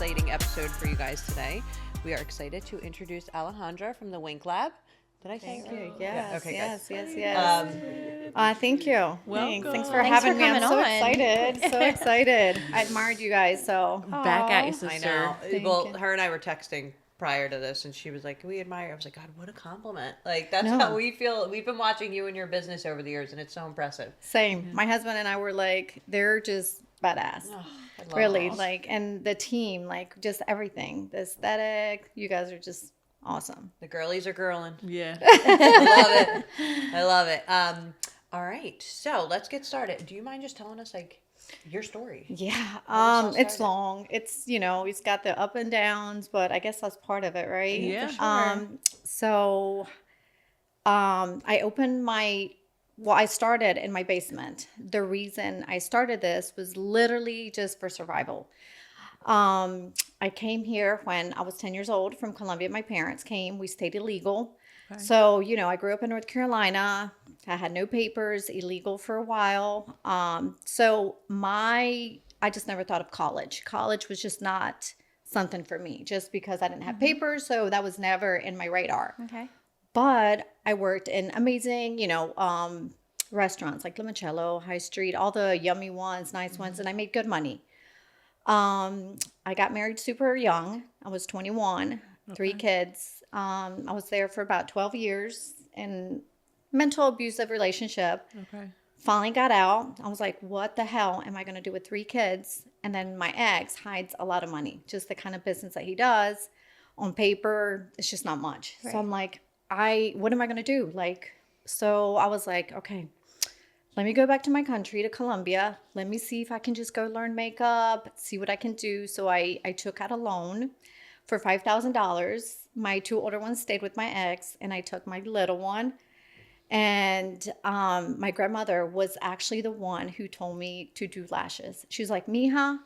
exciting episode for you guys today. We are excited to introduce Alejandra from the Wink Lab. Did I say Thank you. that? Yes. Yeah, okay, yes. good. Yes. Thank you. Thanks for Thanks having for me. I'm coming so on. excited. So excited. I admired you guys. So Back at you, I sister. know. Thank Well, you. her and I were texting prior to this, and she was like, "We admire." I was like, "God, what a compliment!" Like that's No. how we feel. We've been watching you and your business over the years, and it's so impressive. same. My husband and I were like, they're just badass. Oh, I love Really, this. like, and the team, like, just everything. The aesthetic. You guys are just awesome. The girlies are girling. Yeah. I love it. I love it. All right, so let's get started. Do you mind just telling us like your story? Yeah. How this all It's started? long. It's it's got the up and downs, but I guess that's part of it, right? Yeah, So I opened I started in my basement. The reason I started this was literally just for survival. I came here when I was 10 years old from Colombia. My parents came. We stayed illegal. Okay. So, I grew up in North Carolina. I had no papers, illegal for a while. I just never thought of college. College was just not something for me just because I didn't have papers. So that was never in my radar. Okay. But I worked in amazing, restaurants like Limoncello, High Street, all the yummy ones, nice ones, and I made good money. I got married super young. I was 21, 3 kids. I was there for about 12 years in mental abusive relationship. Okay. Finally got out. I was like, what the hell am I going to do with 3 kids? And then my ex hides a lot of money, just the kind of business that he does. On paper, it's just not much. Right. So I'm like, what am I going to do? So I was like, okay, let me go back to my country, to Colombia. Let me see if I can just go learn makeup, see what I can do. So I took out a loan for $5,000. My 2 older ones stayed with my ex, and I took my little one. And my grandmother was actually the one who told me to do lashes. She was like, Mija,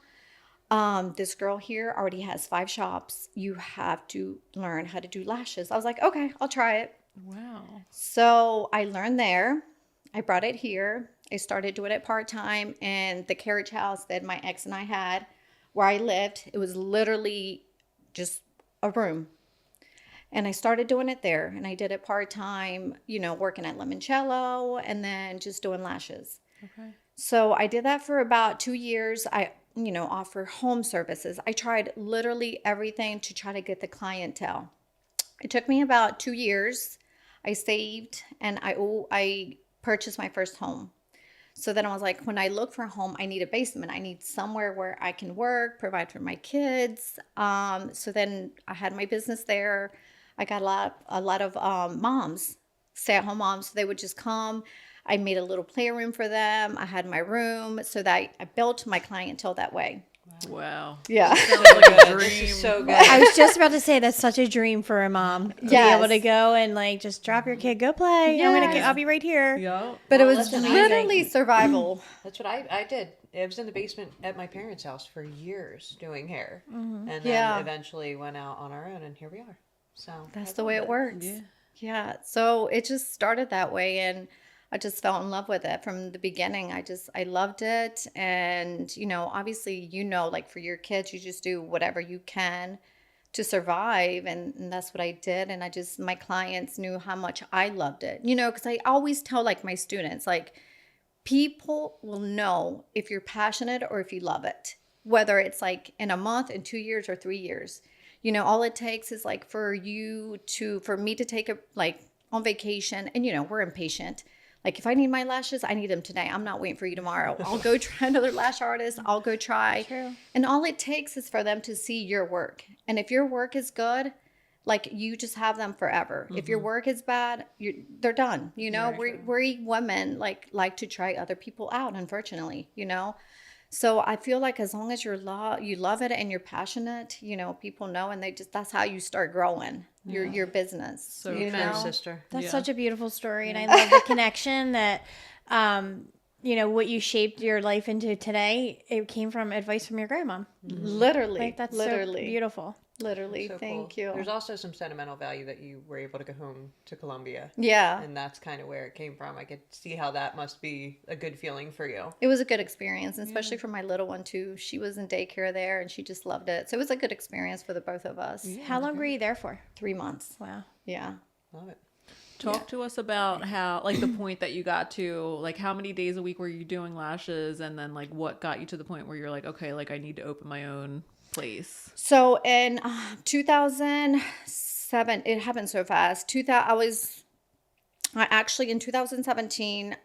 this girl here already has 5 shops. You have to learn how to do lashes. I was like, okay, I'll try it. Wow. So I learned there. I brought it here. I started doing it part-time in the carriage house that my ex and I had where I lived. It was literally just a room. And I started doing it there, and I did it part-time, working at Limoncello and then just doing lashes. Okay. So I did that for about 2 years. I, offer home services. I tried literally everything to try to get the clientele. It took me about 2 years. I saved, and I purchased my first home. So then I was like, when I look for a home, I need a basement. I need somewhere where I can work, provide for my kids. So then I had my business there. I got a lot of moms, stay-at-home moms. So they would just come. I made a little playroom for them. I had my room so that I built my clientele that way. Wow. Yeah. Sounds like a This dream. is so good. I was just about to say that's such a dream for a mom to be Yes. able to go and just drop your kid, go play. Yes. I'll be right here. Yup. But Well, it was that's amazing. literally survival. That's what I did. I was in the basement at my parents' house for years doing hair, and then Yeah. eventually went out on our own, and here we are. So That's I the way love it works. Yeah. Yeah. So it just started that way, and I just fell in love with it from the beginning. I loved it. And, obviously, like for your kids, you just do whatever you can to survive. And that's what I did. And my clients knew how much I loved it, because I always tell my students, people will know if you're passionate or if you love it, whether it's in a month, in 2 years, or 3 years. All it takes is for me to take on vacation, and we're impatient. If I need my lashes, I need them today. I'm not waiting for you tomorrow. I'll go try another lash artist. I'll go try. True. And all it takes is for them to see your work. And if your work is good, you just have them forever. If your work is bad, they're done. We women like to try other people out, unfortunately, So I feel as long as you love it and you're passionate, people know, and that's how you start growing your business. So Amen, sister. That's Yeah. such a beautiful story. And I love the connection that, what you shaped your life into today, it came from advice from your grandma. Literally, That's literally. so beautiful. Literally. So Thank cool. you. There's also some sentimental value that you were able to go home to Colombia. Yeah. And that's kind of where it came from. I could see how that must be a good feeling for you. It was a good experience, and especially for my little one too. She was in daycare there and she just loved it. So it was a good experience for the both of us. How long were you there for? 3 months. Wow. Yeah. Love it. Talk to us about how, like, the point that you got to, like, how many days a week were you doing lashes, and then, like, what got you to the point where you're like, okay, like, I need to open my own place. So in 2007, it happened so fast. I actually in 2017,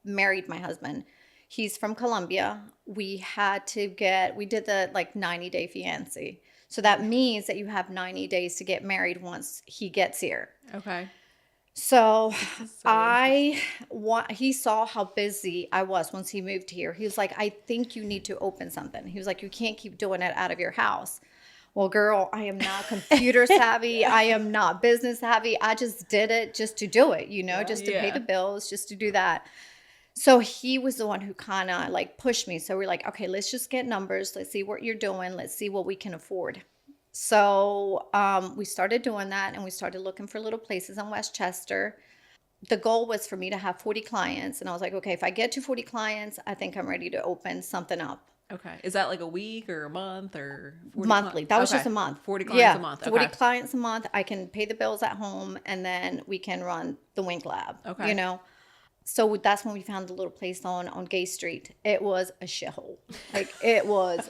married my husband. He's from Colombia. We did the like 90-day fiancé. So that means that you have 90 days to get married once he gets here. Okay. So he saw how busy I was once he moved here. He was like, I think you need to open something. He was like, you can't keep doing it out of your house. Well, girl, I am not computer savvy. I am not business savvy. I just did it just to do it, just to pay the bills, just to do that. So he was the one who kind of like pushed me. So we're like, okay, let's just get numbers. Let's see what you're doing. Let's see what we can afford. So we started doing that, and we started looking for little places in Westchester. The goal was for me to have 40 clients. And I was like, okay, if I get to 40 clients, I think I'm ready to open something up. Okay. Is that like a week or a month or 40 Monthly. That was just a month. 40 clients a month. 40 clients a month. I can pay the bills at home, and then we can run the Wink Lab. Okay. So that's when we found the little place on Gay Street. It was a shithole. Like, it was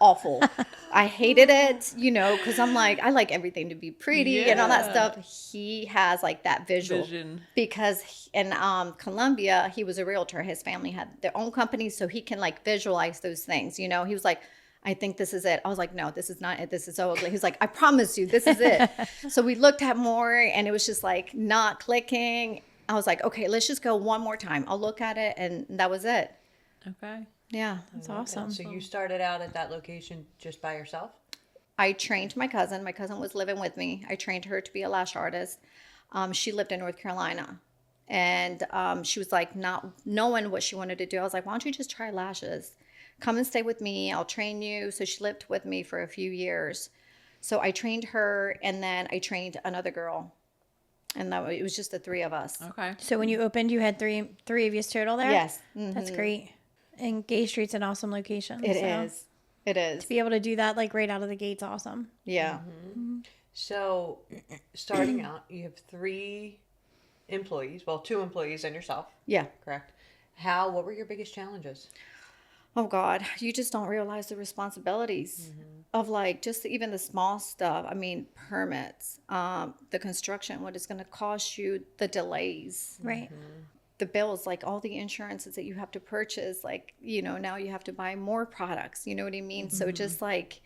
awful. I hated it, because I'm like, I like everything to be pretty and all that stuff. He has like that vision. Because in Colombia, he was a realtor. His family had their own company, so he can like visualize those things. He was like, I think this is it. I was like, no, this is not it. This is so ugly. He's like, I promise you, this is it. So we looked at more, and it was just like not clicking. I was like, okay, let's just go one more time. I'll look at it, and that was it. Okay. Yeah. That's awesome. So you started out at that location just by yourself? I trained my cousin. My cousin was living with me. I trained her to be a lash artist. She lived in North Carolina, and she was like not knowing what she wanted to do. I was like, why don't you just try lashes? Come and stay with me. I'll train you. So she lived with me for a few years. So I trained her, and then I trained another girl. And it was just the three of us. Okay. So when you opened, you had three of you total there? Yes. That's great. And Gay Street's an awesome location. It is. It is. To be able to do that like right out of the gate's awesome. Yeah. So starting out, you have 3 employees. Well, 2 employees and yourself. Yeah. Correct. What were your biggest challenges? Oh God, you just don't realize the responsibilities of like just even the small stuff. I mean, permits, the construction, what it's going to cost you, the delays, Right. the bills, like all the insurances that you have to purchase. Like, now you have to buy more products. You know what I mean? So just like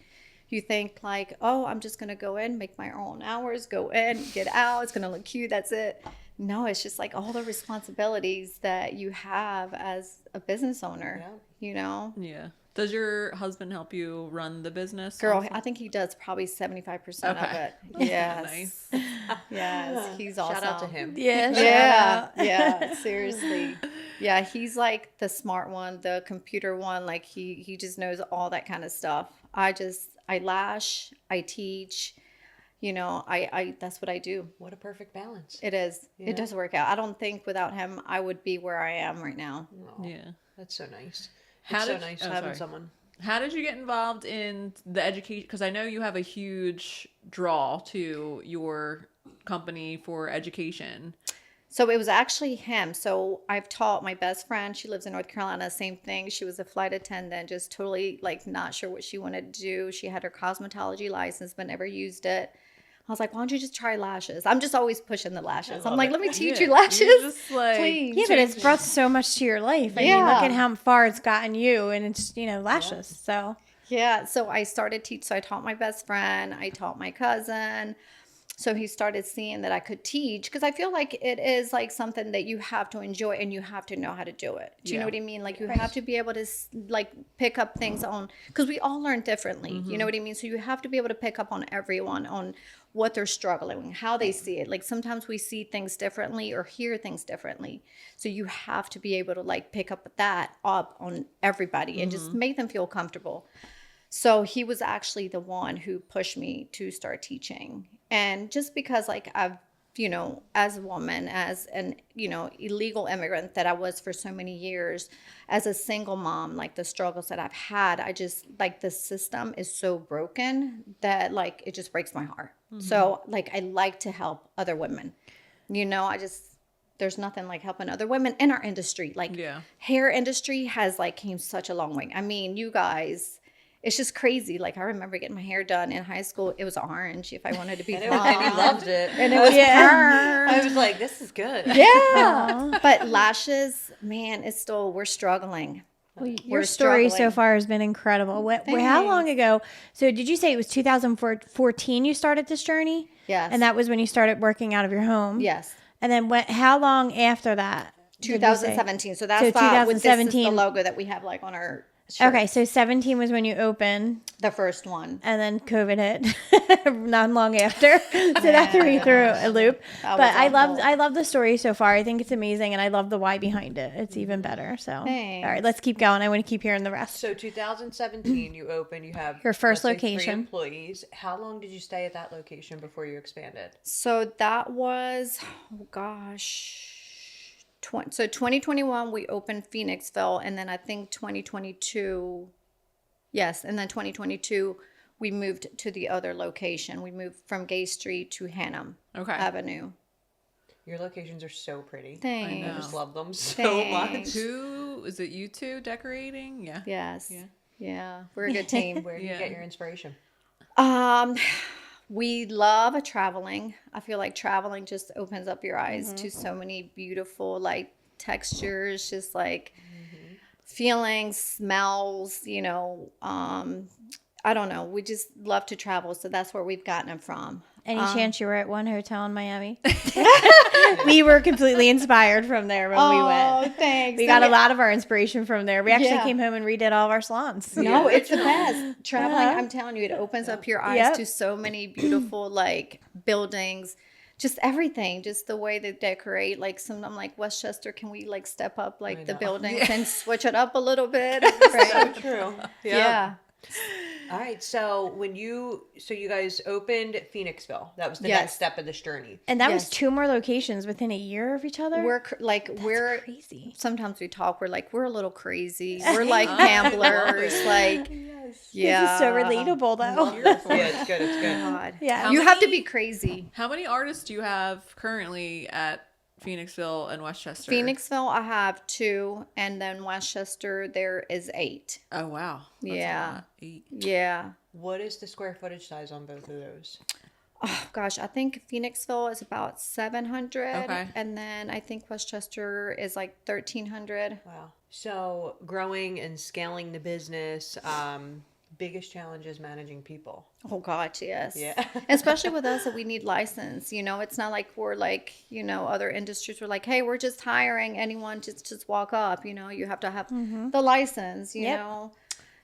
you think like, oh, I'm just going to go in, make my own hours, go in, get out. It's going to look cute. That's it. No, it's just like all the responsibilities that you have as a business owner, Yeah. Does your husband help you run the business? Girl, also? I think he does probably 75% of it. Yes. Nice. Yes. He's awesome. Shout out to him. Yeah. Yeah. Seriously. Yeah. He's like the smart one, the computer one. Like he just knows all that kind of stuff. I lash, I teach, I that's what I do. What a perfect balance. It is. Yeah. It does work out. I don't think without him, I would be where I am right now. Oh, Yeah. that's so nice. How It's so did- nice oh, having sorry. someone. How did you get involved in the education? Because I know you have a huge draw to your company for education. So it was actually him. So I've taught my best friend. She lives in North Carolina. Same thing. She was a flight attendant, just totally like not sure what she wanted to do. She had her cosmetology license, but never used it. I was like, why don't you just try lashes? I'm just always pushing the lashes. I'm like, let me teach you lashes. You're just like, Please. Yeah, but it's brought so much to your life. I mean, look Yeah. at how far it's gotten you, and it's, lashes. So Yeah. So I started So I taught my best friend. I taught my cousin. So he started seeing that I could teach, because I feel like it is like something that you have to enjoy and you have to know how to do it. Do you know what I mean? Like you have to be able to like pick up things on, because we all learn differently. You know what I mean? So you have to be able to pick up on everyone, on what they're struggling, how they see it. Like sometimes we see things differently or hear things differently. So you have to be able to like pick up that up on everybody and just make them feel comfortable. So he was actually the one who pushed me to start teaching. And just because like I've, you know, as a woman, as an, you know, illegal immigrant that I was for so many years, as a single mom, like the struggles that I've had, I just like the system is so broken that like it just breaks my heart. So like I like to help other women. You know, there's nothing like helping other women in our industry. Like hair industry has like came such a long way. I mean, you guys, it's just crazy. Like I remember getting my hair done in high school. It was orange if I wanted to be blonde. And you loved it. And it was permed. I was like, this is good. Yeah. But lashes, man, it's still, we're struggling. Well, We're your story so struggling. far has been incredible. How long ago? So did you say it was 2014 you started this journey? Yes. And that was when you started working out of your home? Yes. And then how long after that? did you say? 2017. So that's So why this is the 2017 logo that we have like on our shirt. Okay, so 17 was when you opened, The first one. and then COVID hit not long after. So that threw you through a loop. That But was awful. I love the story so far. I think it's amazing, and I love the why behind it. It's even better. So Thanks. all right, let's keep going. I want to keep hearing the rest. So 2017, you opened. You have Your first let's say, 3 location. employees. How long did you stay at that location before you expanded? So that was, oh gosh. So 2021, we opened Phoenixville. And then I think 2022, yes. And then 2022, we moved to the other location. We moved from Gay Street to Hannum Avenue. Your locations are so pretty. Thanks. I just love them so Thanks. much. Who is it? You two decorating? Yeah. Yes. Yeah. Yeah. We're a good team. Where do you get your inspiration? We love traveling. I feel like traveling just opens up your eyes to so many beautiful like textures, just like feelings, smells, you know. I don't know. We just love to travel. So that's where we've gotten it from. Any chance you were at one hotel in Miami? We were completely inspired from there when we went. Oh, thanks. We got a lot of our inspiration from there. We actually Yeah. came home and redid all of our salons. No, it's the best. Traveling, I'm telling you, it opens up your eyes Yep. to so many beautiful like buildings, just everything, just the way they decorate. Like I'm like, Westchester, can we like step up like the know. buildings and switch it up a little bit? So Right. true. Yeah. All right. So you guys opened Phoenixville. That was the Yes. next step of this journey. And that was Yes. 2 more locations within a year of each other. We're crazy. sometimes we talk, we're a little crazy. We're like gamblers. Like, yeah. This is so relatable, though. Yeah, it's good. It's good. God. Yeah. How You have to many- be crazy. How many artists do you have currently at Phoenixville and Westchester? Phoenixville, I have 2, and then Westchester, there is 8. Oh wow. That's a Yeah. lot. 8. Yeah. What is the square footage size on both of those? Oh gosh, I think Phoenixville is about 700, Okay. and then I think Westchester is like 1,300. Wow. So growing and scaling the business, biggest challenge is managing people. Oh God, yes. Yeah. Especially with us that we need license. You know, it's not like we're like, you know, other industries were like, hey, we're just hiring anyone just walk up. You know, you have to have the license. You Yep. know,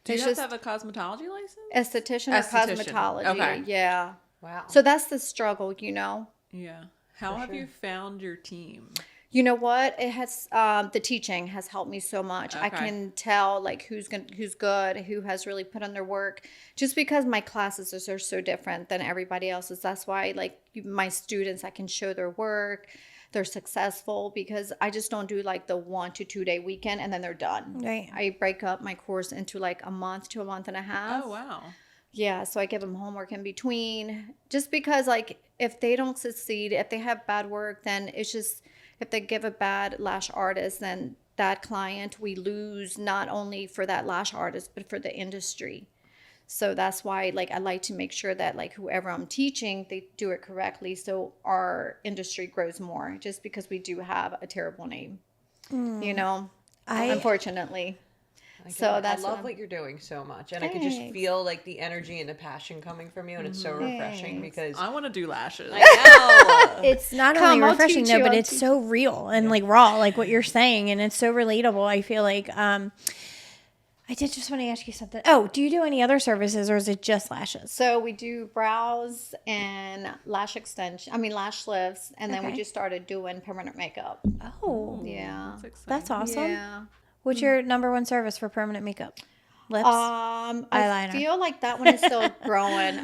Do you It's have just to have a cosmetology license? esthetician or Esthetician. cosmetology. Okay. Yeah. Wow. So that's the struggle. You know. Yeah. How have sure. you found your team? You know what? It has the teaching has helped me so much. I Okay. can tell like who's good, who has really put on their work. Just because my classes are so different than everybody else's. That's why like my students, I can show their work. They're successful because I just don't do like the 1 to 2 day weekend and then they're done. Right. I break up my course into like a month to a month and a half. Oh wow. Yeah, so I give them homework in between. Just because like if they don't succeed, if they have bad work, then it's just if they give a bad lash artist, then that client we lose not only for that lash artist but for the industry. So that's why like I like to make sure that like whoever I'm teaching, they do it correctly so our industry grows more, just because we do have a terrible name. You know, unfortunately. So that's I love what what you're doing so much, and I can just Thanks. feel like the energy and the passion coming from you, and it's so refreshing because I want to do lashes. I know. It's not Come, only I'll refreshing teach though, you, but I'll it's teach so real and like raw, like what you're saying, and it's so relatable. I feel like I did just want to ask you something. Oh, do you do any other services or is it just lashes? So we do brows and lash extension. I mean lash lifts, and then we Okay. just started doing permanent makeup. Oh, Yeah, That's exciting. that's awesome. yeah. What's your number one service for permanent makeup? lips? I Eyeliner. feel like that one is still growing.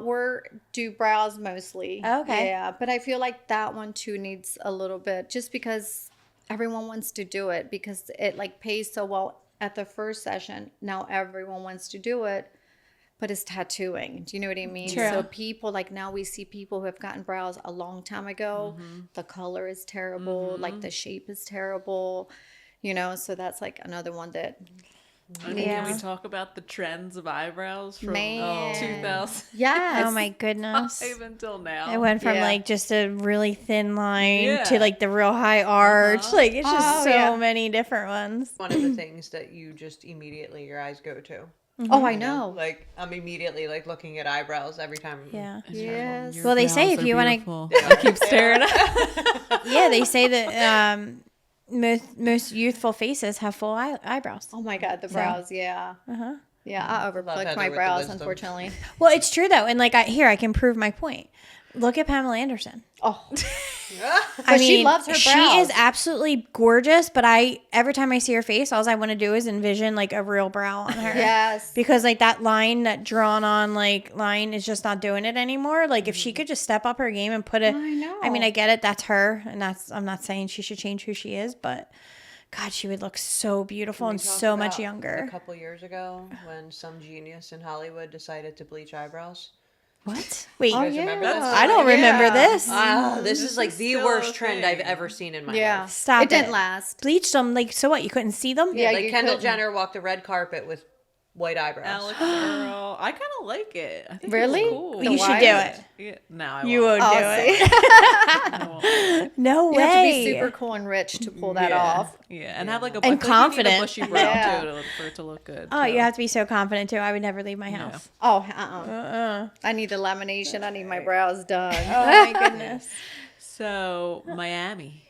We're do brows mostly. Okay. Yeah, but I feel like that one too needs a little bit, just because everyone wants to do it because it like pays so well at the first session. Now everyone wants to do it, but it's tattooing. Do you know what I mean? True. So people like now we see people who have gotten brows a long time ago. The color is terrible. Like the shape is terrible. You know, so that's like another one that I mean, can we talk about the trends of eyebrows from Man. 2005 yes. Oh my goodness. until now? It went from Yeah. like just a really thin line to Yeah. like the real high arch. Like it's just Oh, so yeah. many different ones. One of the things that you just immediately your eyes go to. Oh, I You know. Like I'm immediately like looking at eyebrows every time. Yeah. Yes. Well, they say if you wanna- I keep staring at Yeah, they say that most youthful faces have full eyebrows. Oh my God, the brows. Yeah. Yeah, I Heather overplucked with my the brows, wisdom. unfortunately. Well, it's true though, and like I can prove my point. Look at Pamela Anderson. Oh, I she loves her She brows. is absolutely gorgeous, but every time I see her face, all I want to do is envision like a real brow on her. yes. Because like that line, that drawn on like line is just not doing it anymore. Like if she could just step up her game and put it. I know. I mean, I get it. That's her, and I'm not saying she should change who she is, but God, she would look so beautiful We and talked so much about younger. A couple years ago, when some genius in Hollywood decided to bleach eyebrows. What? Wait, Oh, guys remember yeah. this? I don't remember Yeah. this. This is like the still worst a trend thing. I've ever seen in my Yeah. life. Stop It didn't it. last. Bleached them, like so what? You couldn't see them? Yeah, Like you Kendall couldn't. Jenner walked a red carpet with white eyebrows. Alex Earl. I kind of like it. I think Really? It's cool. You should white? do it. Yeah. No, I You won't. won't do Oh, it. see? I won't. No You way. have to be super cool and rich to pull that Yeah. off. Yeah, and have like a And I feel like you need confident. a bushy brow Yeah. too for it to look good. Oh, too. you have to be so confident too. I would never leave my house. Oh, I need the lamination. I need my brows done. Oh my goodness. So Miami.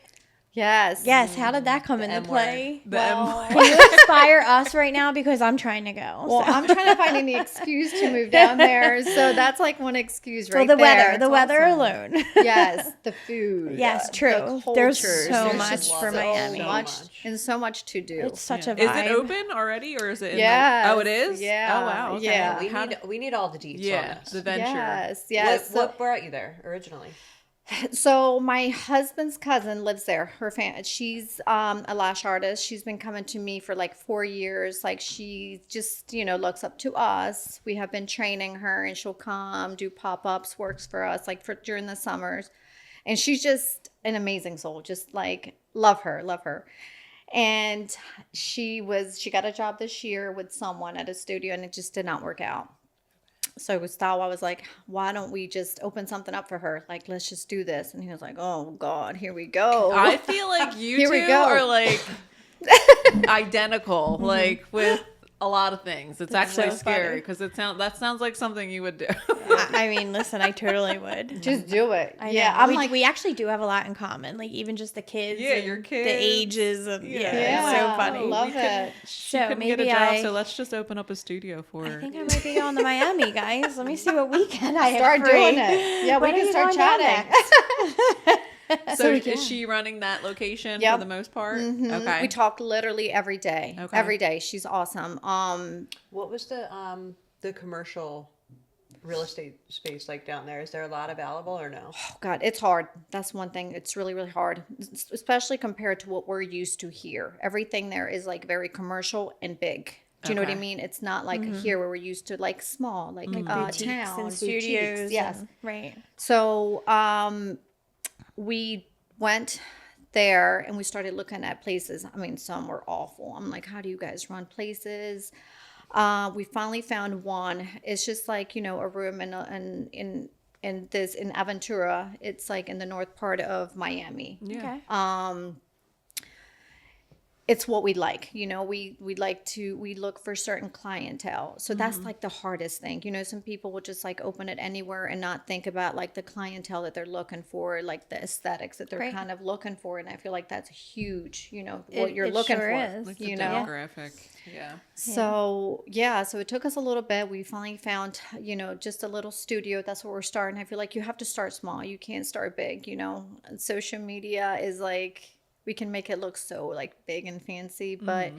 Yes. Yes, how did that come into M word. play? The Well, Can you inspire us right now because I'm trying to go. well, so. I'm trying to find any excuse to move down there. So that's like one excuse Well, right the there. weather, the It's weather awesome. alone. Yes, the food. Yes, the true. There's cultures. so There's much just for so Miami. much, and so much to do. It's such a Is vibe. it open already or is it? In Yes. The, oh, it is. Yeah. Oh wow. Okay. Yeah. We need all the deets on Yeah. this. The venture. Yes, yes. What brought you there originally? So my husband's cousin lives there. Her she's a lash artist. She's been coming to me for like 4 years. Like she just, looks up to us. We have been training her and she'll come do pop-ups, works for us like for during the summers. And she's just an amazing soul. Just like love her, love her. And she got a job this year with someone at a studio and it just did not work out. So Gustavo, I was like, why don't we just open something up for her? Like, let's just do this. And he was like, oh God, here we go. I feel like you Here we two go. are like identical, like with a lot of things. It's actually so scary funny. because that sounds like something you would do. I mean, listen, I totally would. Just do it. I Yeah, know. I'm we, like, we actually do have a lot in common. Like even just the kids. Yeah, and your the kids. ages. And, yeah, yeah, it's so funny. love it. She So couldn't get a maybe job, I- so let's just open up a studio for I her. think I might be going to Miami, guys. Let me see what weekend I have Start free. doing it. Yeah, we When are can you start going down chatting. So yeah. is she running that location Yep. for the most part? Mhm. Okay. We talk literally every day. Okay. Every day. She's awesome. What was the commercial real estate space like down there? Is there a lot available or no? Oh God, it's hard. That's one thing. It's really, really hard, especially compared to what we're used to here. Everything there is like very commercial and big. Do you know what I Okay. mean? It's not like here where we're used to like small, like Boutiques town and studios. boutiques. Yes. and- right. So we went there and we started looking at places. I mean, some were awful. I'm like, how do you guys run places? We finally found one. It's just like, a room in Aventura. It's like in the north part of Miami. Yeah. Okay. It's what we like, we look for certain clientele. So that's like the hardest thing. Some people will just like open it anywhere and not think about like the clientele that they're looking for, like the aesthetics that they're Right. kind of looking for. And I feel like that's huge, what you're it looking sure for, is. Like the you know? demographic. Yeah. So so it took us a little bit. We finally found, just a little studio. That's where we're starting. I feel like you have to start small. You can't start big, And social media is like, we can make it look so like big and fancy, but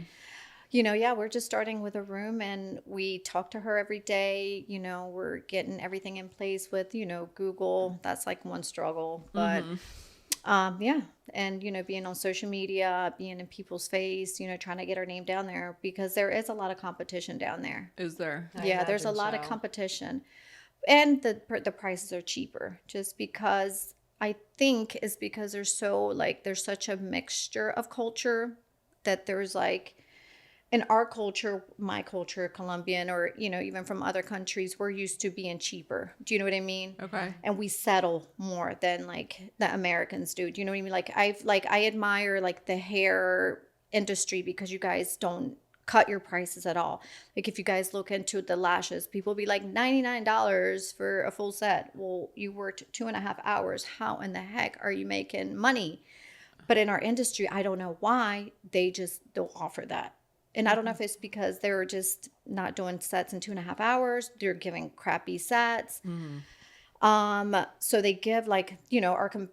Yeah, we're just starting with a room and we talk to her every day. We're getting everything in place with, Google. That's like one struggle. But yeah. And, being on social media, being in people's face, trying to get our name down there because there is a lot of competition down there. Is there? Yeah, there's a lot of competition. And the prices are cheaper just because I think is because there's such a mixture of culture that there's like in our culture, my culture, Colombian, or, even from other countries, we're used to being cheaper. Do you know what I mean? Okay. And we settle more than like the Americans do. Do you know what I mean? I admire like the hair industry because you guys don't cut your prices at all. Like if you guys look into the lashes, people be like $99 for a full set. Well, you worked 2.5 hours. How in the heck are you making money? But in our industry, I don't know why they just don't offer that. And I don't know if it's because they're just not doing sets in 2.5 hours. They're giving crappy sets. So they give like, when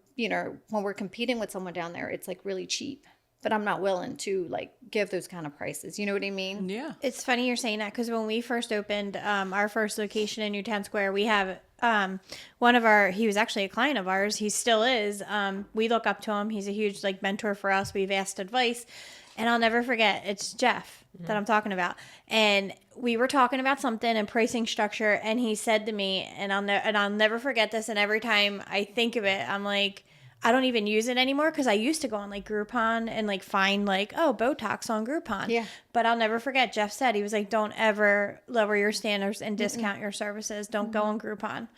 we're competing with someone down there, it's like really cheap. But I'm not willing to like give those kind of prices. You know what I mean? Yeah. It's funny you're saying that because when we first opened our first location in Newtown Square, we have he was actually a client of ours. He still is. We look up to him. He's a huge like mentor for us. We've asked advice. And I'll never forget, it's Jeff that I'm talking about. And we were talking about something and pricing structure. And he said to me, and I'll never forget this. And every time I think of it, I'm like, I don't even use it anymore because I used to go on like Groupon and like find like, Botox on Groupon. Yeah. But I'll never forget, Jeff said, he was like, don't ever lower your standards and discount your services. Don't go on Groupon.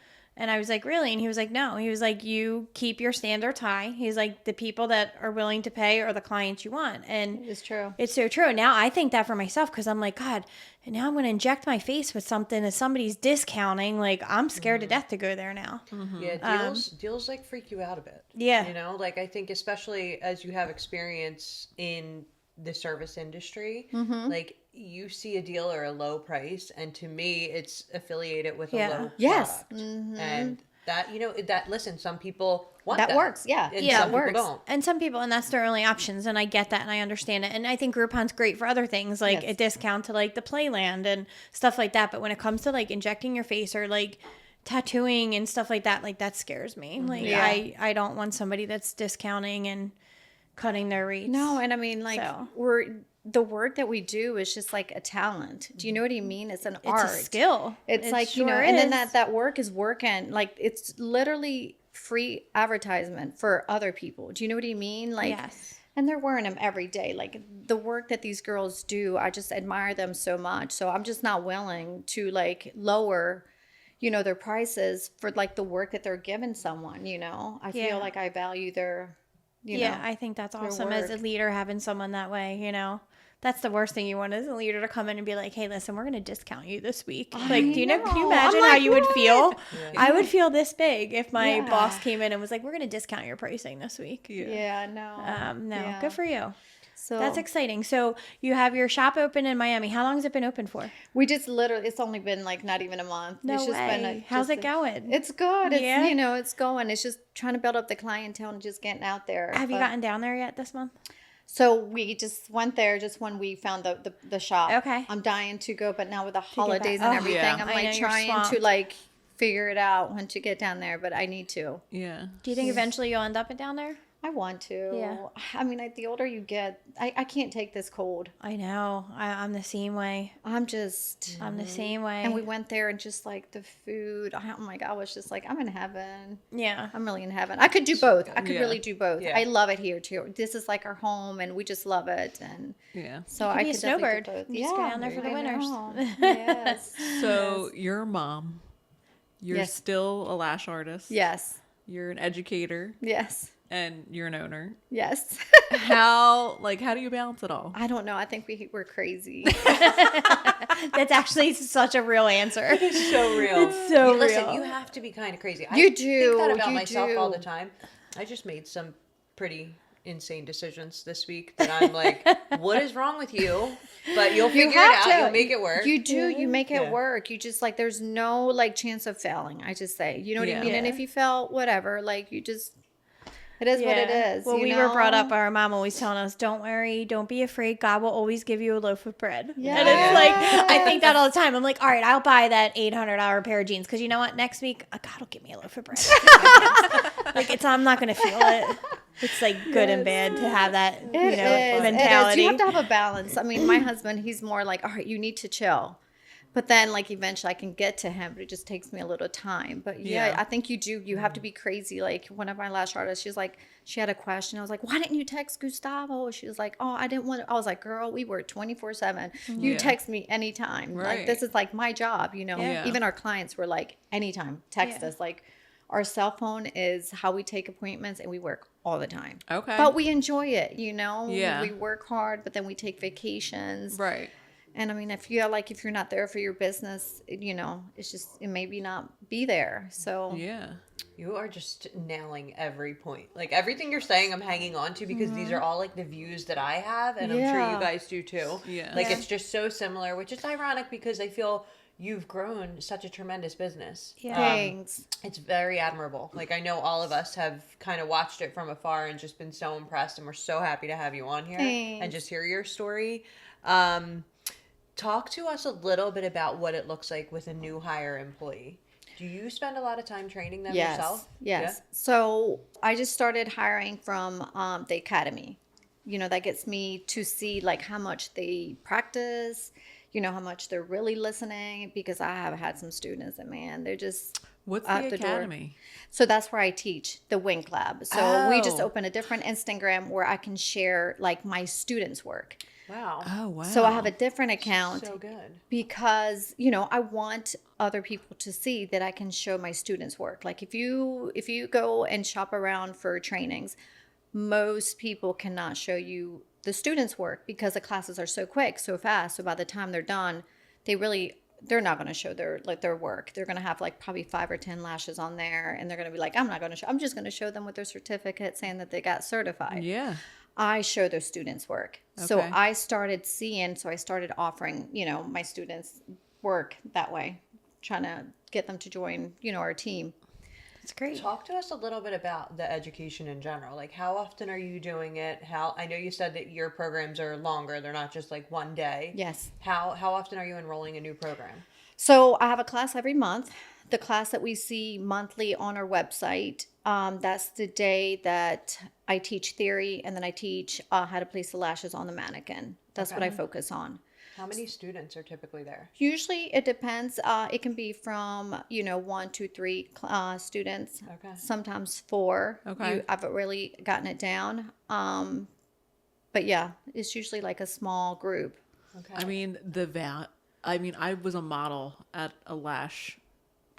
And I was like, really? And he was like, no. He was like, you keep your standards high. He's like, the people that are willing to pay are the clients you want. And It's true. it's so true. Now I think that for myself because I'm like, God, and now I'm going to inject my face with something that somebody's discounting. Like, I'm scared to death to go there now. Yeah, deals like freak you out a bit. Yeah. Like I think especially as you have experience in the service industry, like you see a deal or a low price, and to me, it's affiliated with a low Yes. product. And that, listen, some people want that. That works. Yeah. And Yeah, some it people works. don't. And some people, and that's their only options. And I get that and I understand it. And I think Groupon's great for other things, like Yes. a discount to like the Playland and stuff like that. But when it comes to like injecting your face or like tattooing and stuff like that scares me. Like Yeah. I don't want somebody that's discounting and cutting their rates. No, and I mean, like, So. the work that we do is just like a talent. Do you know what I mean? It's an art. It's a skill. It's It like, sure and then is. that work is working. Like, it's literally free advertisement for other people. Do you know what I mean? Like, Yes. and they're wearing them every day. Like, the work that these girls do, I just admire them so much. So I'm just not willing to like lower, their prices for like the work that they're giving someone, I Yeah. feel like I value their, I think that's awesome as a work. leader having someone that way, That's the worst thing you want as a leader to come in and be like, hey, listen, we're going to discount you this week. Like, do you know, can you know. imagine I'm how like, you would feel? Yeah. I would feel this big if my Yeah. boss came in and was like, we're going to discount your pricing this week. Yeah, no. No, Yeah. good for you. So That's exciting. So you have your shop open in Miami. How long has it been open for? we just literally, it's only been like not even a month. No it's just way. been How's it going? It's good. It's, Yeah? it's going. It's just trying to build up the clientele and just getting out there. Have you But- gotten down there yet this month? So we just went there just when we found the shop. Okay. I'm dying to go, but now with the back. holidays Oh, and everything, yeah. I'm I know, like you're trying swamped. to like figure it out when to get down there, but I need to. Yeah. Do you think eventually you'll end up down there? I want to. Yeah. I mean, the older you get, I can't take this cold. I know. I'm the same way. I'm just. I'm the same way. And we went there and just like the food. Oh my God, I was just like, I'm in heaven. Yeah. I'm really in heaven. I could do both. I could Yeah. really do both. Yeah. I love it here too. This is like our home, and we just love it. And Yeah. so You could I be a could definitely snowbird. do both. You just go down there for the I winters. know. Yes. So you're a mom. You're Yes. still a lash artist. Yes. You're an educator Yes. and you're an owner. Yes. How do you balance it all? I don't know. I think we're crazy. That's actually such a real answer. It's so real. It's so Listen, real. you have to be kind of crazy. You I do, think that about you myself all do. the time. I just made some pretty insane decisions this week that I'm like, what is wrong with you? But you'll You figure it have out. to. You'll make it work. You do. You make it Yeah. work. You just like, there's no like chance of failing. I just say, you know what I Yeah. mean? And Yeah. if you fail, whatever, like you just It is what it is. Well, you we know? were brought up, our mom always telling us, don't worry, don't be afraid. God will always give you a loaf of bread. Yeah. And it's like, I think that all the time. I'm like, all right, I'll buy that $800 pair of jeans. Because you know what? Next week, God will give me a loaf of bread. Like, I'm not going to feel it. It's like good and bad to have that, mentality. You have to have a balance. I mean, my husband, he's more like, all right, you need to chill. But then, like, eventually I can get to him, but it just takes me a little time. But yeah, I think you have to be crazy. Like, one of my lash artists, she had a question. I was like, why didn't you text Gustavo? She was like, oh, I didn't want to. I was like, girl, we work 24/7. You text me anytime. Right. Like, this is like my job, Even our clients were like, anytime, text us. Like, our cell phone is how we take appointments, and we work all the time. Okay. But we enjoy it, Yeah. We work hard, but then we take vacations. Right. And I mean, if you're not there for your business, it's just, it maybe not be there. So Yeah. You are just nailing every point. Like, everything you're saying, I'm hanging on to, because these are all, like, the views that I have, and I'm sure you guys do too. Yeah. Like, it's just so similar, which is ironic because I feel you've grown such a tremendous business. Yeah. Thanks. It's very admirable. Like, I know all of us have kind of watched it from afar and just been so impressed, and we're so happy to have you on here Thanks. and just hear your story. Talk to us a little bit about what it looks like with a new hire employee. Do you spend a lot of time training them yourself? Yes. Yeah? So I just started hiring from the academy. That gets me to see like how much they practice, how much they're really listening, because I have had some students that, man, they're just What's out the the door. academy? So that's where I teach, the Wink Lab. So we just Oh. opened a different Instagram where I can share like my students' work. Wow. Oh, wow. So I have a different account. So good. Because I want other people to see that I can show my students work. Like, if you go and shop around for trainings, most people cannot show you the students work because the classes are so quick, so fast. So by the time they're done, they're not going to show their work. They're going to have like probably 5 or 10 lashes on there, and they're going to be like, I'm just going to show them with their certificate saying that they got certified. Yeah. I show their students work. So Okay. I started offering, my students work that way, trying to get them to join, our team. It's great. Talk to us a little bit about the education in general. Like, how often are you doing it? I know you said that your programs are longer. They're not just like one day. Yes. How often are you enrolling a new program? So I have a class every month. The class that we see monthly on our website, that's the day that I teach theory, and then I teach how to place the lashes on the mannequin. That's what I focus on. How many students are typically there? Usually it depends. It can be from, 1, 2, 3 students. Okay. Sometimes 4. Okay. I've really gotten it down. But yeah, it's usually like a small group. Okay. I mean, I was a model at a Lash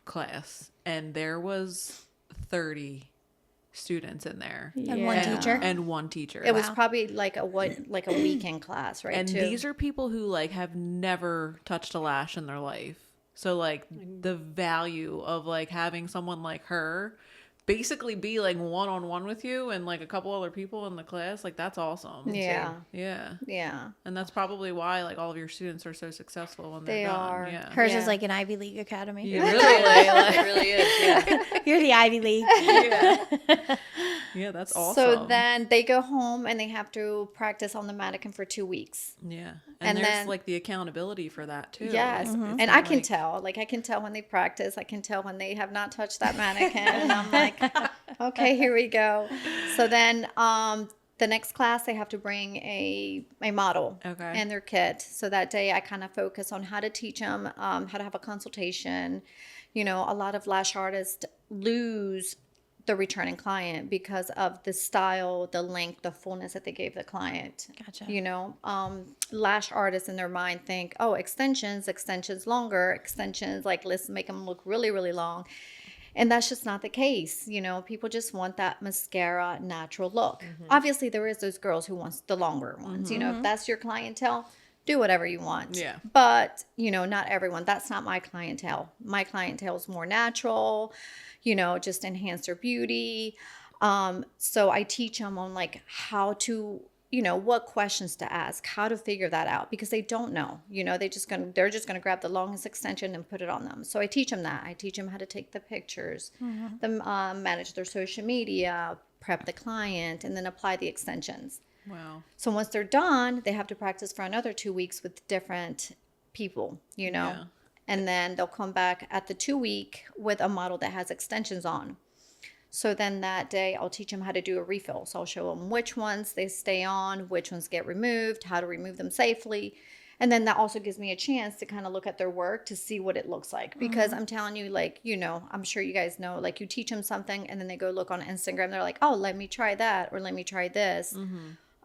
class, and there was 30 students in there. And one teacher? And one teacher. It was probably like a weekend class, right? And too. these are people who like have never touched a lash in their life. So like the value of like having someone like her basically be like one-on-one with you and like a couple other people in the class, like that's awesome. Yeah. Yeah. Yeah. And that's probably why like all of your students are so successful when they're They done. are. Yeah. Hers Yeah. is like an Ivy League academy. Yeah, really, Layla. It really is. Yeah. You're the Ivy League. Yeah. Yeah, that's awesome. So then they go home and they have to practice on the mannequin for 2 weeks. Yeah. And And there's then- like the accountability for that too. Yes. It's And not I can like- tell. Like, I can tell when they practice. I can tell when they have not touched that mannequin. And I'm like, okay, here we go. So then the next class, they have to bring a model Okay. and their kit. So that day I kind of focus on how to teach them, how to have a consultation. A lot of lash artists lose the returning client because of the style, the length, the fullness that they gave the client. Gotcha. Lash artists in their mind think, oh, extensions longer, extensions, like, let's make them look really, really long. And that's just not the case. People just want that mascara natural look. Obviously, there is those girls who wants the longer ones. If that's your clientele, do whatever you want. Yeah. But, not everyone. That's not my clientele. My clientele is more natural, just enhance their beauty. So I teach them on like how to, what questions to ask, how to figure that out, because they don't know. They're just gonna grab the longest extension and put it on them. So I teach them that. I teach them how to take the pictures, them manage their social media, prep the client, and then apply the extensions. Wow. So once they're done, they have to practice for another 2 weeks with different people, Yeah. and then they'll come back at the 2 week with a model that has extensions on. So then that day I'll teach them how to do a refill. So I'll show them which ones they stay on, which ones get removed, how to remove them safely. And then that also gives me a chance to kind of look at their work to see what it looks like. Because I'm telling you, like, I'm sure you guys know, like, you teach them something and then they go look on Instagram. They're like, oh, let me try that, or let me try this.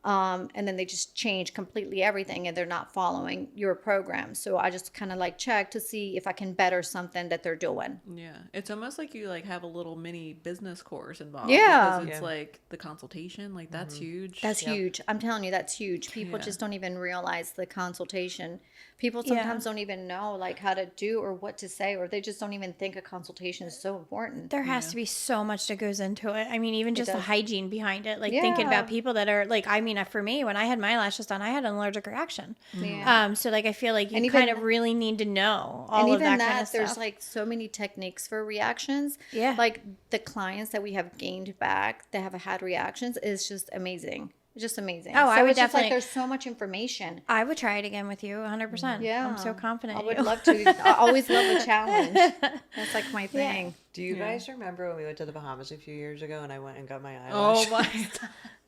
And then they just change completely everything, and they're not following your program. So I just kind of like check to see if I can better something that they're doing. Yeah. It's almost like you like have a little mini business course involved. Yeah. Because it's like the consultation, like that's huge. That's huge. I'm telling you, that's huge. People just don't even realize the consultation. People sometimes don't even know like how to do or what to say, or they just don't even think a consultation is so important. There has to be so much that goes into it. I mean, even just the hygiene behind it, like thinking Yeah. about people that are like, I mean, for me, when I had my lashes done, I had an allergic reaction. Yeah. So like, I feel like you And kind even- of really need to know all And of even that kind of there's stuff. like so many techniques for reactions. Yeah. Like the clients that we have gained back that have had reactions is just amazing. It's just amazing. Oh, I would it's just like definitely- there's so much information. I would try it again with you 100%. Yeah. I'm so confident. I in would you. love to. I always love a challenge. That's like my thing. Do you guys remember when we went to the Bahamas a few years ago and I went and got my Oh eyelash? my.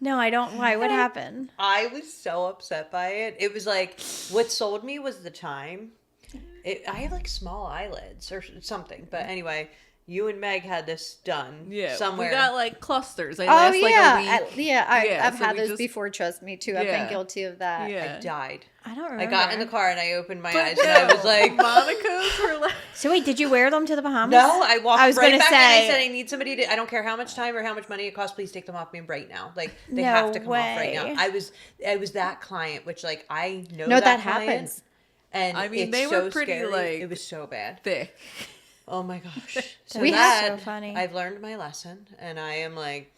No, I don't. Why? What happened? I was so upset by it. It was like, what sold me was the time. I have like small eyelids or something. But anyway, you and Meg had this done Yeah. somewhere. We got like clusters. They Oh last yeah, like a week. I've so had we those just- before. Trust me too. I've been Yeah. guilty of that. Yeah. I died. I don't remember. I got in the car and I opened my But eyes and I was no, like, Monica's were like. So wait, did you wear them to the Bahamas? no, I walked I was right gonna back and I say- said, I need somebody to, I don't care how much time or how much money it costs, please take them off me right now. Like, they No have to come off right way. now. I was that client, which like, I know No, that client, happens. And I mean, it's they so were pretty, scary. like, it was so bad. Thick. Oh my gosh. So We that, have- so funny. I've learned my lesson and I am like,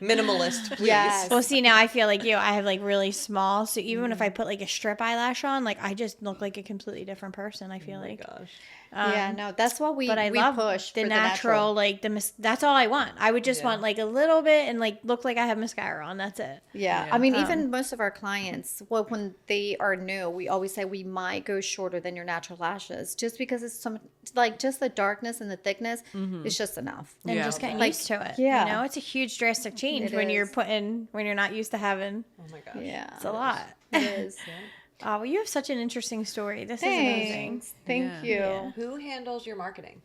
minimalist, please. Yes. Well, see, now I feel like you. I have like really small, so even if I put like a strip eyelash on, like I just look like a completely different person. I feel Oh my like. gosh. Yeah, no, that's what we. But I we love push the for natural, like that's all I want. I would just Yeah. want like a little bit and like look like I have mascara on. That's it. Yeah. Yeah. I mean, even most of our clients, well, when they are new, we always say we might go shorter than your natural lashes, just because it's some like just the darkness and the thickness is just enough. And Yeah. just getting Like, used to it. yeah. You know, it's a huge drastic change It when you're is. when you're not used to having. Oh my gosh. Yeah, It's a lot. It is. Oh, well, you have such an interesting story. This is amazing. Thanks. Thank Yeah. you. Yeah. Who handles your marketing?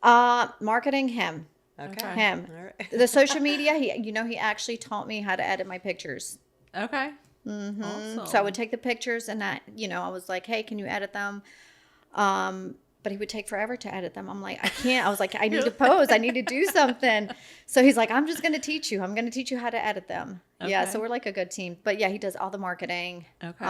Marketing him. Okay. Him. All right. The social media, he actually taught me how to edit my pictures. Okay. Awesome. So I would take the pictures and I was like, hey, can you edit them? But he would take forever to edit them. I'm like, I can't. I was like, I need to pose. I need to do something. So he's like, I'm just going to teach you. I'm going to teach you how to edit them. Yeah. Okay. So we're like a good team. But yeah, he does all the marketing, Okay.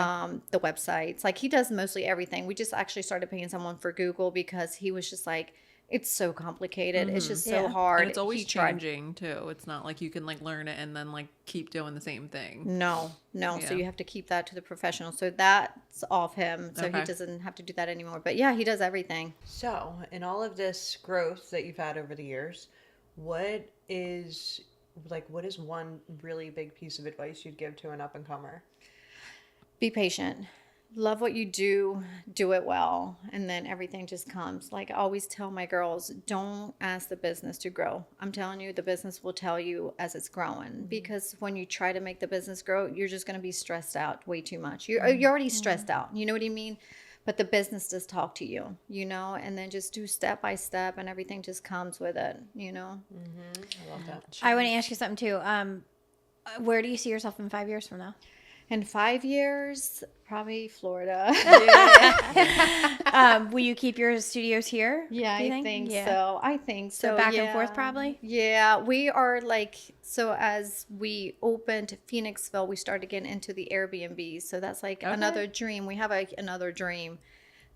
the websites. Like he does mostly everything. We just actually started paying someone for Google because he was just like, it's so complicated. It's just so Yeah. hard. And it's always He tried. changing too. It's not like you can like learn it and then like keep doing the same thing. No. So Yeah. you have to keep that to the professional. So that's off him. So he Okay. doesn't have to do that anymore. But yeah, he does everything. So, in all of this growth that you've had over the years, what is one really big piece of advice you'd give to an up and comer? Be patient. Love what you do it well, and then everything just comes. Like I always tell my girls, don't ask the business to grow. I'm telling you, the business will tell you as it's growing, because when you try to make the business grow, you're just going to be stressed out way too much. You're already stressed out. You know what I mean? But the business does talk to you, and then just do step by step, and everything just comes with it, I love that. I want to ask you something too. Where do you see yourself in 5 years from now? In 5 years, probably Florida. Will you keep your studios here? Yeah, do you I think Yeah. so. I think so. So back and yeah. forth probably? Yeah, we are like, so as we opened Phoenixville, we started getting into the Airbnb. So that's like another dream. We have another dream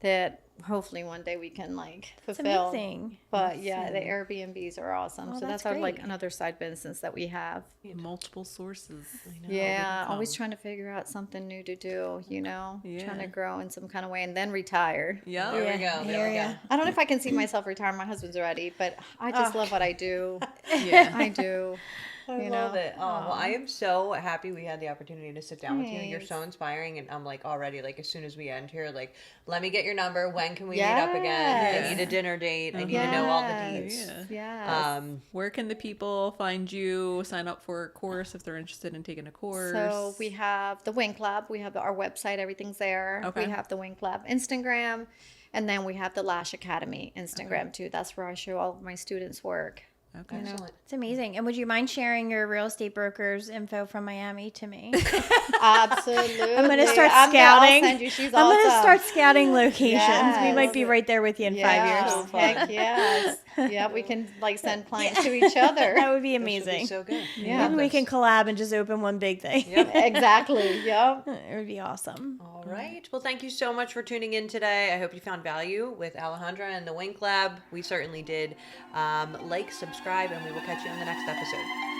that hopefully one day we can like It's fulfill. amazing. But yeah, the Airbnbs are awesome. Oh, So that's that's our like great. another side business that we have. Multiple sources. Yeah, always income. trying to figure out something new to do, you know, trying to Yeah. grow in some kind of way and then retire. Yeah. There we Yeah, go. here There we we go. go. I don't know if I can see myself retiring. My husband's ready, but I just Oh. love what I do. Yeah. I do. I You love know? it. Oh, well, I am so happy we had the opportunity to sit down with you. You're so Thanks. inspiring, and I'm like already like as soon as we end here, like let me get your number. When can we meet up again? I Yes. need a dinner date. I need to know all the Yes. deets. Yes. Where can the people find you, sign up for a course if they're interested in taking a course? So we have the Wing Club. We have our website. Everything's there. Okay. We have the Wing Club Instagram. And then we have the Lash Academy Instagram too. That's where I show all of my students' work. Okay. Excellent. It's amazing. And would you mind sharing your real estate broker's info from Miami to me? Absolutely. I'm gonna start I'll scouting. send you. She's I'm gonna awesome. start scouting locations. We Yes. might be right there with you in 5 Yeah. years. So fun. Heck yes. Yeah, we can like send clients to each other. That would be This would be amazing. so good. Yeah. And we can collab and just open one big thing. Yep. Exactly. Yep. It would be awesome. All right. Well, thank you so much for tuning in today. I hope you found value with Alejandra and the Wink Lab. We certainly did. Like, subscribe, and we will catch you on the next episode.